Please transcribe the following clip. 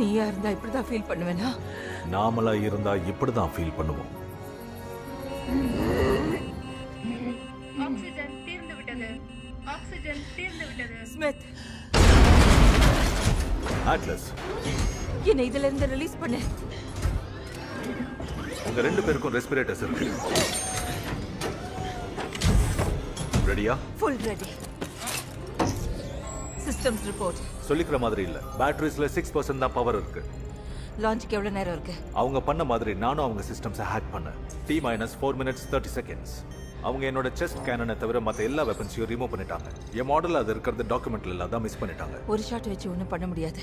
நீயா இருந்தா இப்படிதான் ஃபீல் பண்ணுவேனா? நாமளா இருந்தா இப்படிதான் ஃபீல் பண்ணுவோம். ஆக்ஸிஜன் தீர்ந்து விட்டது. ஆக்ஸிஜன் தீர்ந்து விட்டது. ஸ்மித், அட்லஸ், என்னை இதுல இருந்து ரிலீஸ் பண்ணு. உங்க 2 பேருக்கும் ரெஸ்பிரேட்டர்ஸ் இருக்கு. ரெடியா? Full ready. Systems report. சொல்லிக்கிற மாதிரி இல்ல. பேட்டரிஸ்ல 6% தான் பவர் இருக்கு. லான்ச்சுக்கு எவ்வளவு நேரம் இருக்கு? அவங்க பண்ண மாதிரி நானும் அவங்க சிஸ்டம்ஸை ஹேக் பண்ணேன். T-4 minutes 30 seconds. அவங்க என்னோட செஸ்ட் கேனனை தவிர மற்ற எல்லா வெப்பன்ஸையும் ரிமூவ் பண்ணிட்டாங்க. என் மாடல் அது இருக்கிறது டாக்குமெண்ட்ல இல்லாத மிஸ் பண்ணிட்டாங்க. ஒரு ஷாட் வச்சு ஒன்றும் பண்ண முடியாது.